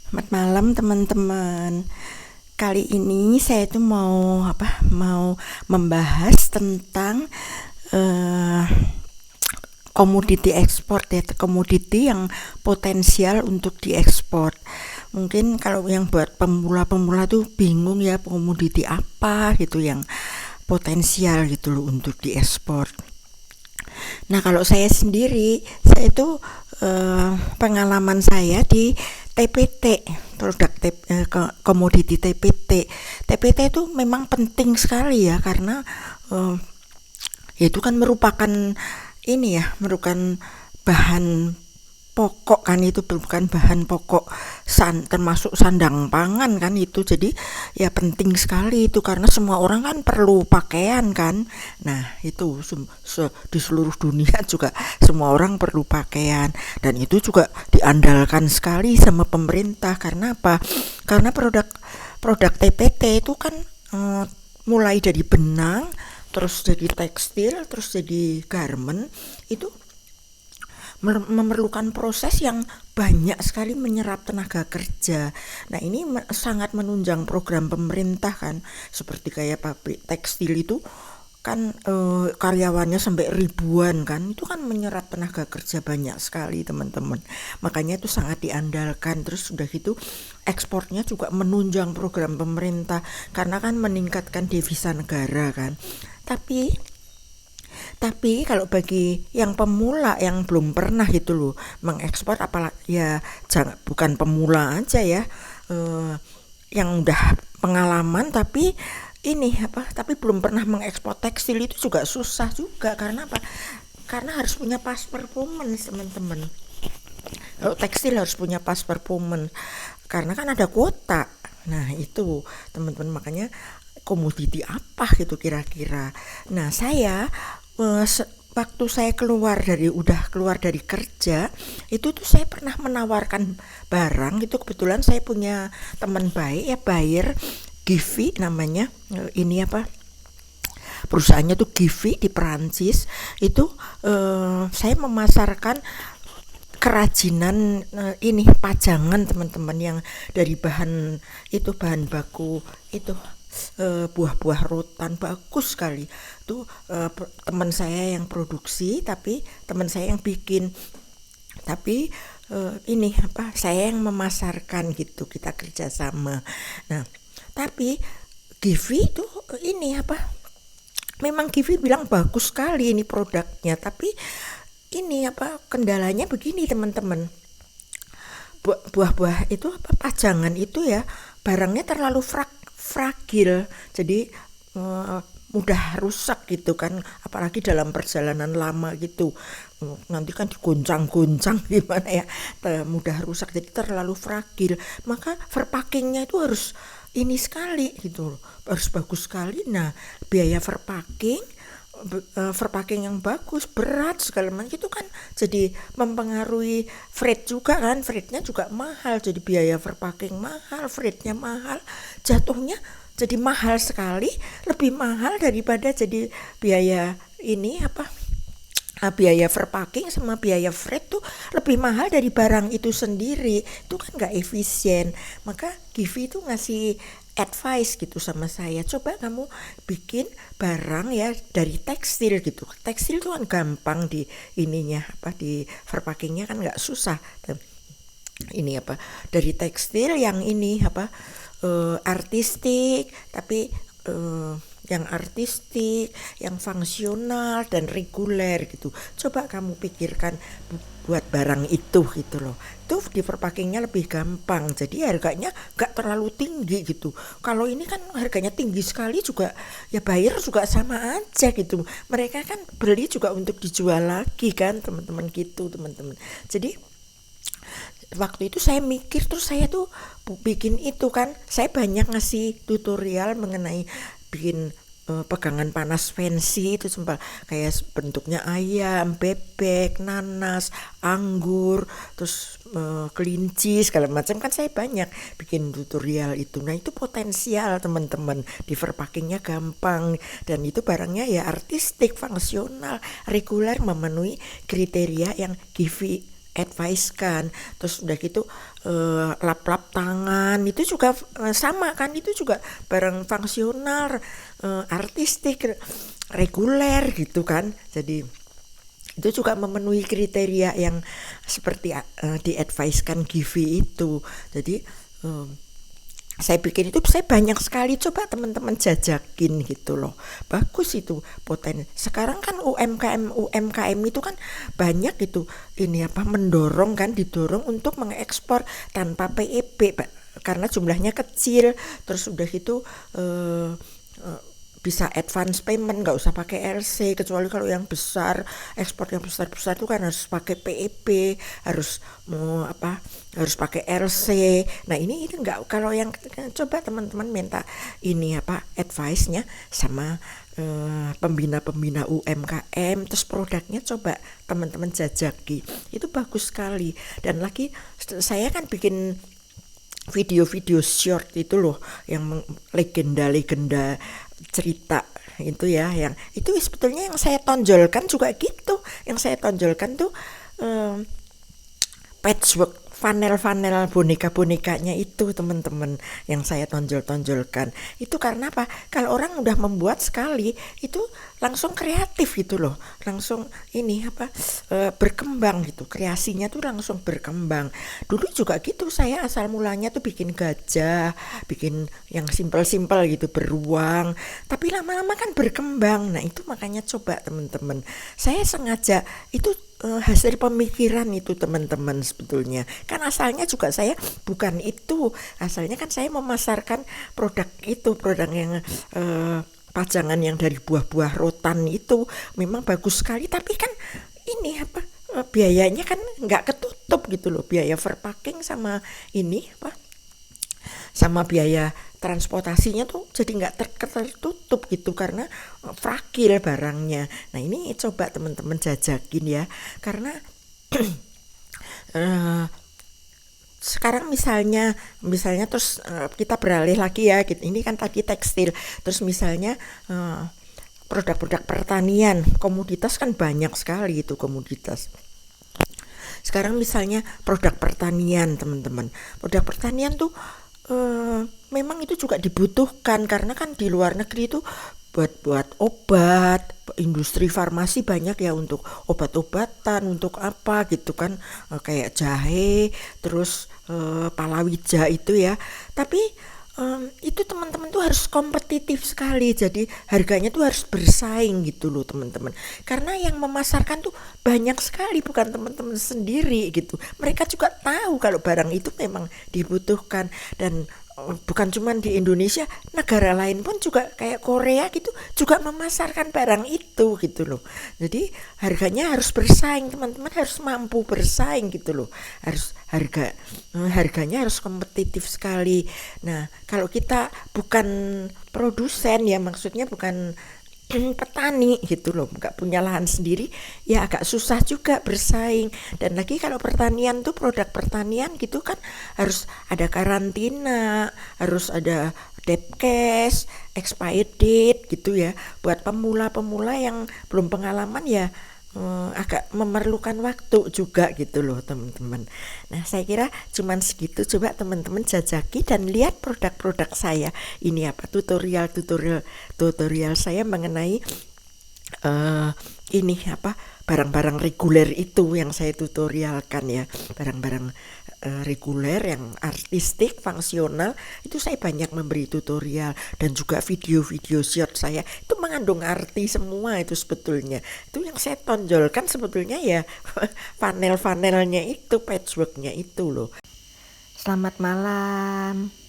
Selamat malam teman-teman. Kali ini saya tuh mau membahas tentang eh, komoditi ekspor ya, komoditi yang potensial untuk diekspor. Mungkin kalau yang buat pemula-pemula tuh bingung ya, komoditi apa gitu yang potensial gitu loh untuk diekspor. Nah, kalau saya sendiri, saya itu pengalaman saya di TPT, komoditi TPT. TPT itu memang penting sekali ya karena eh, itu kan merupakan merupakan bahan pokok kan, itu bukan bahan pokok termasuk sandang pangan kan itu. Jadi ya penting sekali itu karena semua orang kan perlu pakaian kan. Nah itu di seluruh dunia juga semua orang perlu pakaian, dan itu juga diandalkan sekali sama pemerintah. Karena apa? Karena produk TPT itu kan mulai dari benang, terus jadi tekstil, terus jadi garment, itu memerlukan proses yang banyak sekali menyerap tenaga kerja. Nah ini sangat menunjang program pemerintah kan, seperti kayak pabrik tekstil itu kan karyawannya sampai ribuan kan, itu kan menyerap tenaga kerja banyak sekali teman-teman. Makanya itu sangat diandalkan. Terus sudah gitu ekspornya juga menunjang program pemerintah karena kan meningkatkan devisa negara kan. Tapi kalau bagi yang pemula yang belum pernah gitu loh mengekspor, apalagi ya jangan, bukan pemula aja ya, yang udah pengalaman tapi belum pernah mengekspor tekstil itu juga susah juga. Karena apa? Karena harus punya pas performance teman-teman. Kalau tekstil harus punya pas performance karena kan ada kuota. Nah itu teman-teman, makanya komoditi apa gitu kira-kira. Nah saya eh, waktu saya udah keluar dari kerja itu tuh saya pernah menawarkan barang. Itu kebetulan saya punya teman baik ya, buyer Givi namanya. Ini apa, perusahaannya tuh Givi di Perancis. Itu saya memasarkan kerajinan ini pajangan teman-teman, yang dari bahan baku itu buah-buah rotan bagus sekali. Itu teman saya yang produksi, tapi teman saya yang bikin, tapi ini apa, saya yang memasarkan gitu, kita kerjasama. Nah tapi Givi itu ini apa, memang Givi bilang bagus sekali ini produknya, tapi ini apa, kendalanya begini teman-teman. Buah-buah itu apa, pajangan itu ya barangnya terlalu fragil, jadi eh, mudah rusak gitu kan, apalagi dalam perjalanan lama gitu. Nanti kan digoncang-goncang gimana ya, mudah rusak, jadi terlalu fragil. Maka verpackingnya itu harus ini sekali gitu loh, harus bagus sekali. Nah biaya verpacking yang bagus, berat segala macam itu kan jadi mempengaruhi freight juga kan, freightnya juga mahal, jadi biaya verpacking mahal, freightnya mahal, jatuhnya jadi mahal sekali, lebih mahal daripada jadi biaya ini apa, biaya verpacking sama biaya freight tuh lebih mahal dari barang itu sendiri. Itu kan nggak efisien. Maka Givi itu ngasih advice gitu sama saya, coba kamu bikin barang ya dari tekstil gitu. Tekstil tuh kan gampang di ininya apa, di verpackingnya kan nggak susah. Ini apa, dari tekstil yang ini apa, artistik, tapi yang artistik, yang fungsional dan reguler gitu. Coba kamu pikirkan buat barang itu gitu loh. Itu di verpackingnya lebih gampang. Jadi harganya gak terlalu tinggi gitu. Kalau ini kan harganya tinggi sekali juga, ya buyer juga sama aja gitu. Mereka kan beli juga untuk dijual lagi kan teman-teman gitu teman-teman. Jadi waktu itu saya mikir, terus saya tuh bikin itu kan, saya banyak ngasih tutorial mengenai bikin pegangan panas fancy itu, sempal kayak bentuknya ayam, bebek, nanas, anggur, terus kelinci segala macam kan, saya banyak bikin tutorial itu. Nah itu potensial teman-teman, di verpackingnya gampang, dan itu barangnya ya artistik, fungsional, reguler, memenuhi kriteria yang Givi advice kan. Terus udah gitu lap-lap tangan itu juga sama kan, itu juga barang fungsional, artistik, reguler gitu kan. Jadi itu juga memenuhi kriteria yang seperti diadvisekan Givi itu. Jadi saya bikin itu, saya banyak sekali, coba teman-teman jajakin gitu loh, bagus itu potensi. Sekarang kan UMKM itu kan banyak itu, ini apa, mendorong kan, didorong untuk mengekspor tanpa PEP karena jumlahnya kecil. Terus udah gitu bisa advance payment, nggak usah pakai LC, kecuali kalau yang besar, ekspor yang besar-besar itu kan harus pakai PEP, harus harus pakai LC. Nah ini enggak, kalau yang coba teman-teman minta ini apa advice-nya sama pembina-pembina UMKM, terus produknya coba teman-teman jajaki, itu bagus sekali. Dan lagi saya kan bikin video-video short itu loh, yang legenda-legenda cerita itu ya, yang itu sebetulnya yang saya tonjolkan juga gitu. Yang saya tonjolkan tuh patchwork, panel-panel boneka-bonekanya itu teman-teman, yang saya tonjolkan itu. Karena apa? Kalau orang udah membuat sekali itu langsung kreatif gitu loh, langsung ini apa berkembang gitu, kreasinya tuh langsung berkembang. Dulu juga gitu, saya asal mulanya tuh bikin gajah, bikin yang simpel-simpel gitu, beruang, tapi lama-lama kan berkembang. Nah itu makanya coba teman-teman, saya sengaja itu hasil pemikiran itu teman-teman. Sebetulnya kan asalnya juga saya bukan itu, asalnya kan saya memasarkan produk itu, produk yang pajangan yang dari buah-buah rotan itu memang bagus sekali, tapi kan ini apa biayanya kan nggak ketutup gitu loh, biaya verpacking sama ini apa sama biaya transportasinya tuh jadi nggak tertutup gitu, karena fragil barangnya. Nah ini coba teman-teman jajakin ya, karena sekarang misalnya terus kita beralih lagi ya, ini kan tadi tekstil, terus misalnya produk-produk pertanian, komoditas kan banyak sekali itu komoditas. Sekarang misalnya produk pertanian teman-teman, produk pertanian tuh memang itu juga dibutuhkan, karena kan di luar negeri itu buat obat, industri farmasi banyak ya, untuk obat-obatan, untuk apa gitu kan, kayak jahe, terus palawija itu ya. Tapi itu teman-teman tuh harus kompetitif sekali, jadi harganya tuh harus bersaing gitu loh teman-teman, karena yang memasarkan tuh banyak sekali, bukan teman-teman sendiri gitu. Mereka juga tahu kalau barang itu memang dibutuhkan, dan bukan cuma di Indonesia, negara lain pun juga kayak Korea gitu juga memasarkan barang itu gitu loh. Jadi harganya harus bersaing teman-teman, harus mampu bersaing gitu loh, harus harganya harus kompetitif sekali. Nah kalau kita bukan produsen ya, maksudnya bukan petani gitu loh, nggak punya lahan sendiri, ya agak susah juga bersaing. Dan lagi kalau pertanian tuh, produk pertanian gitu kan harus ada karantina, harus ada Depkes, expired date gitu ya. Buat pemula-pemula yang belum pengalaman ya agak memerlukan waktu juga gitu loh teman-teman. Nah saya kira cuman segitu, coba teman-teman jajaki dan lihat produk-produk saya ini apa, tutorial saya mengenai ini apa, barang-barang reguler itu yang saya tutorialkan ya, barang-barang reguler yang artistik, fungsional, itu saya banyak memberi tutorial. Dan juga video-video short saya itu mengandung arti semua itu sebetulnya. Itu yang saya tonjolkan sebetulnya ya panel-panelnya itu, patchworknya itu loh. Selamat malam.